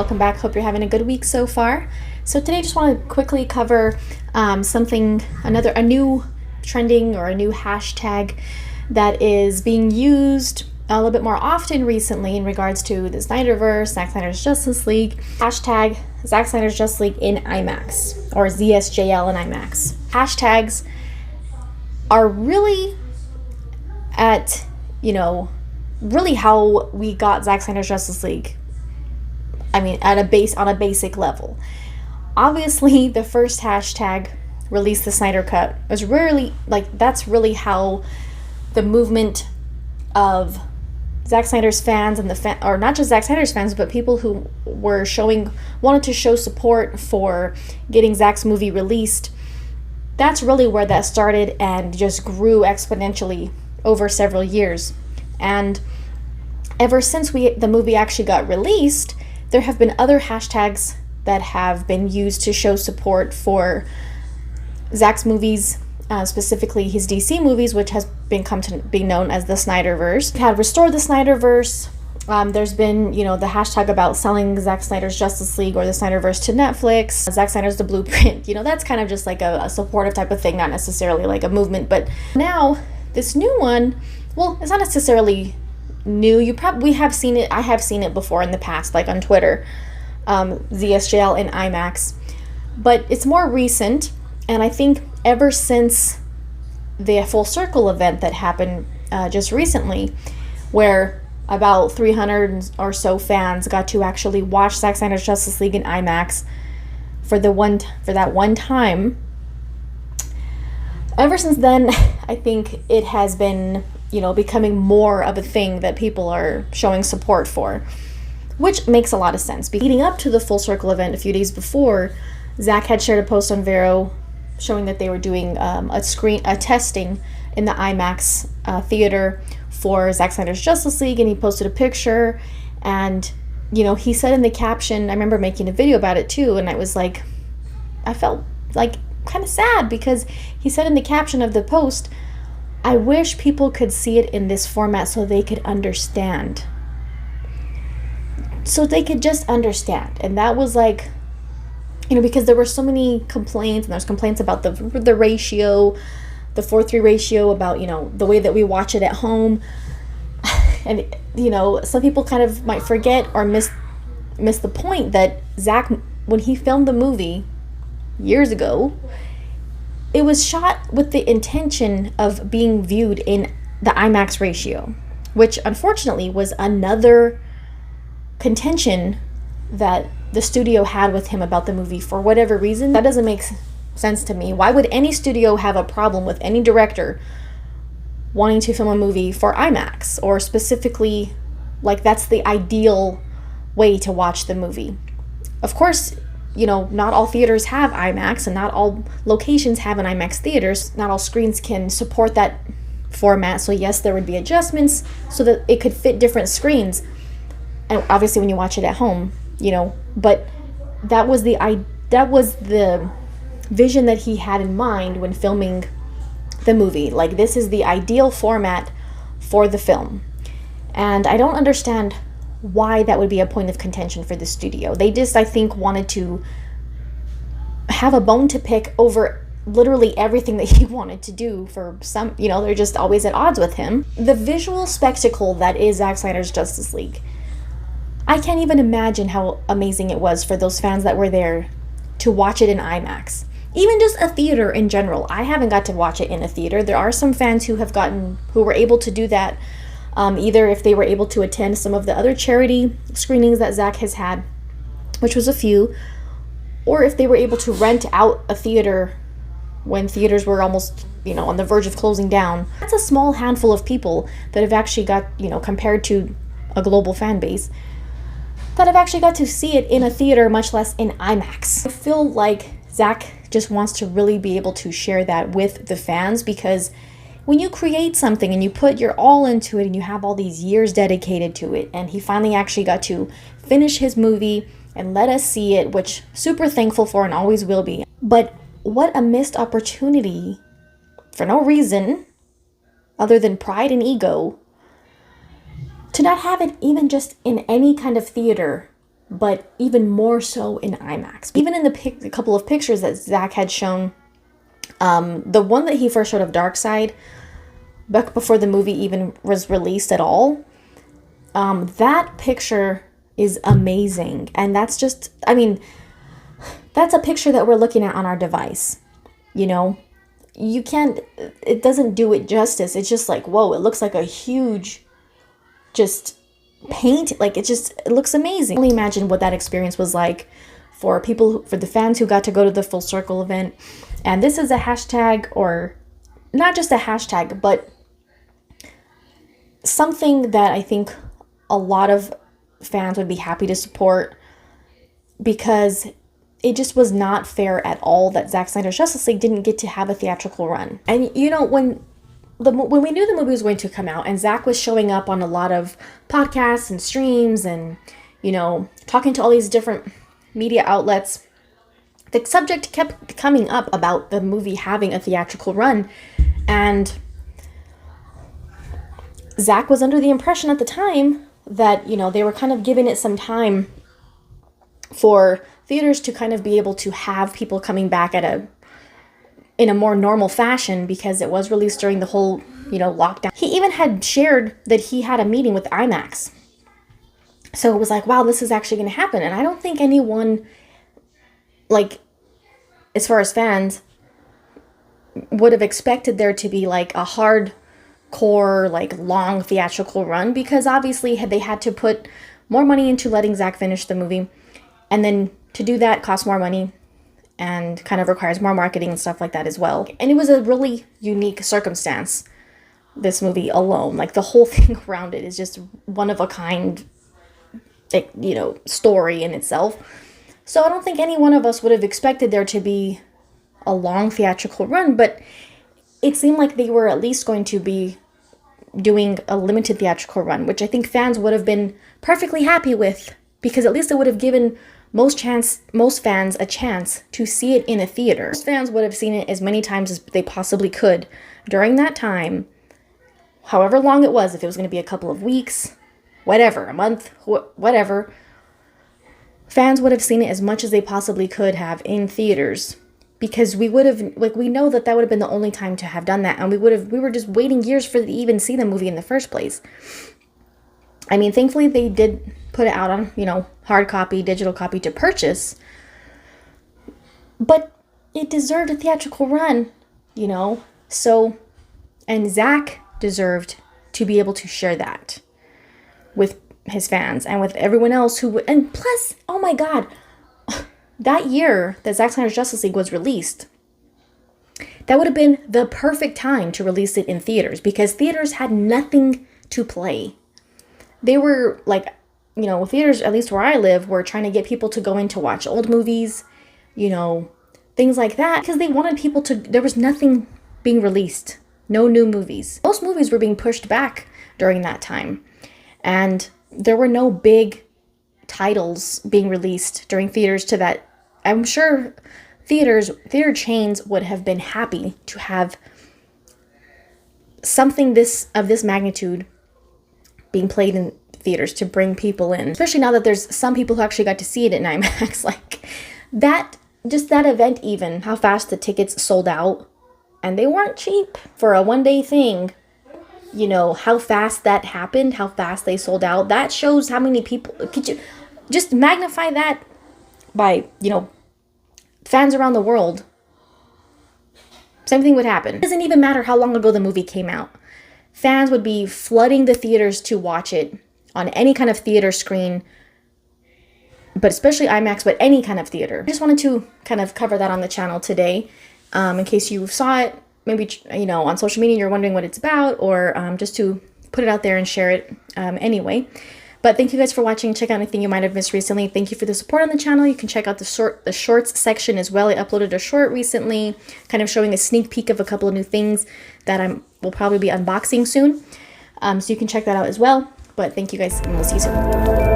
welcome back. Hope you're having a good week so far. So today I just want to quickly cover a new trending or a new hashtag that is being used a little bit more often recently in regards to the Snyderverse, Zack Snyder's Justice League. Hashtag Zack Snyder's Justice League in IMAX, or ZSJL in IMAX. Hashtags are really really how we got Zack Snyder's Justice League. I mean, on a basic level. Obviously, the first hashtag, release the Snyder Cut, was really, that's really how the movement of Zack Snyder's fans and or not just Zack Snyder's fans, but people who wanted to show support for getting Zack's movie released. That's really where that started and just grew exponentially over several years. And ever since the movie actually got released, there have been other hashtags that have been used to show support for Zack's movies, specifically his DC movies, which has come to be known as the Snyderverse. We had Restore the Snyderverse. There's been, the hashtag about selling Zack Snyder's Justice League or the Snyderverse to Netflix. Zack Snyder's The Blueprint. That's kind of just like a supportive type of thing, not necessarily like a movement. But now, this new one, well, it's not necessarily new. We have seen it. I have seen it before in the past, like on Twitter, ZSJL and IMAX, but it's more recent. And I think ever since the Full Circle event that happened just recently, where about 300 or so fans got to actually watch Zack Snyder's Justice League in IMAX for that one time. Ever since then, I think it has been becoming more of a thing that people are showing support for, which makes a lot of sense. Leading up to the Full Circle event a few days before, Zack had shared a post on Vero showing that they were doing a testing in the IMAX theater for Zack Snyder's Justice League, and he posted a picture, and he said in the caption, I remember making a video about it too, and I felt like kind of sad because he said in the caption of the post, I wish people could see it in this format so they could understand. So they could just understand. And that was because there were so many complaints, and there's complaints about the ratio, the 4:3 ratio, about, the way that we watch it at home. And, some people kind of might forget or miss the point that Zack, when he filmed the movie years ago, it was shot with the intention of being viewed in the IMAX ratio, which unfortunately was another contention that the studio had with him about the movie for whatever reason. That doesn't make sense to me. Why would any studio have a problem with any director wanting to film a movie for IMAX, or specifically, that's the ideal way to watch the movie? Of course, not all theaters have IMAX, and not all locations have an IMAX theaters. Not all screens can support that format. So yes, there would be adjustments so that it could fit different screens. And obviously when you watch it at home, but that was the vision that he had in mind when filming the movie. This is the ideal format for the film. And I don't understand why that would be a point of contention for the studio. They just, I think, wanted to have a bone to pick over literally everything that he wanted to do for some, they're just always at odds with him. The visual spectacle that is Zack Snyder's Justice League, I can't even imagine how amazing it was for those fans that were there to watch it in IMAX. Even just a theater in general. I haven't got to watch it in a theater. There are some fans who were able to do that, either if they were able to attend some of the other charity screenings that Zack has had, which was a few, or if they were able to rent out a theater when theaters were almost, on the verge of closing down. That's a small handful of people that have actually got, compared to a global fan base, that have actually got to see it in a theater, much less in IMAX. I feel like Zack just wants to really be able to share that with the fans, because when you create something and you put your all into it and you have all these years dedicated to it, and he finally actually got to finish his movie and let us see it, which super thankful for and always will be. But what a missed opportunity, for no reason other than pride and ego, to not have it even just in any kind of theater but even more so in IMAX. Even in the couple of pictures that Zack had shown, the one that he first showed of Darkseid, back before the movie even was released at all, that picture is amazing. And that's just, I mean, that's a picture that we're looking at on our device, you know? You can't, it doesn't do it justice. It's just like, whoa, it looks like a huge, just paint, like it looks amazing. Only imagine what that experience was like for people, for the fans who got to go to the Full Circle event. And this is a hashtag, or not just a hashtag, but something that I think a lot of fans would be happy to support, because it just was not fair at all that Zack Snyder's Justice League didn't get to have a theatrical run. And you know, when we knew the movie was going to come out and Zack was showing up on a lot of podcasts and streams and, you know, talking to all these different media outlets, the subject kept coming up about the movie having a theatrical run. And Zack was under the impression at the time that, you know, they were kind of giving it some time for theaters to kind of be able to have people coming back in a more normal fashion, because it was released during the whole, you know, lockdown. He even had shared that he had a meeting with IMAX. So it was like, wow, this is actually going to happen. And I don't think anyone, like, as far as fans, would have expected there to be like a hardcore, like long theatrical run, because obviously they had to put more money into letting Zack finish the movie. And then to do that costs more money and kind of requires more marketing and stuff like that as well. And it was a really unique circumstance, this movie alone. Like, the whole thing around it is just one of a kind, like, you know, story in itself. So I don't think any one of us would have expected there to be a long theatrical run, but it seemed like they were at least going to be doing a limited theatrical run, which I think fans would have been perfectly happy with, because at least it would have given most fans a chance to see it in a theater. Most fans would have seen it as many times as they possibly could during that time, however long it was, if it was going to be a couple of weeks, whatever, a month, whatever. Fans would have seen it as much as they possibly could have in theaters, because we would have, like, we know that would have been the only time to have done that, and we were just waiting years for to even see the movie in the first place. I mean, thankfully they did put it out on, you know, hard copy, digital copy to purchase, but it deserved a theatrical run, you know. So, and Zack deserved to be able to share that with his fans and with everyone else who would. And plus, oh my god, that year that Zack Snyder's Justice League was released, that would have been the perfect time to release it in theaters, because theaters had nothing to play. They were like, you know, theaters, at least where I live, were trying to get people to go in to watch old movies, you know, things like that, because they wanted people to, there was nothing being released, no new movies. Most movies were being pushed back during that time, and there were no big titles being released during theaters to that. I'm sure theater chains would have been happy to have something of this magnitude being played in theaters to bring people in, especially now that there's some people who actually got to see it in IMAX. Like, that, just that event, even how fast the tickets sold out, and they weren't cheap for a one-day thing. You know, how fast that happened, how fast they sold out. That shows how many people. Could you just magnify that by, you know, fans around the world? Same thing would happen. It doesn't even matter how long ago the movie came out. Fans would be flooding the theaters to watch it on any kind of theater screen, but especially IMAX, but any kind of theater. I just wanted to kind of cover that on the channel today, in case you saw it, maybe, you know, on social media, you're wondering what it's about, or just to put it out there and share it anyway. But thank you guys for watching. Check out anything you might have missed recently. Thank you for the support on the channel. You can check out the shorts section as well. I uploaded a short recently, kind of showing a sneak peek of a couple of new things that will probably be unboxing soon. So you can check that out as well. But thank you guys, and we'll see you soon.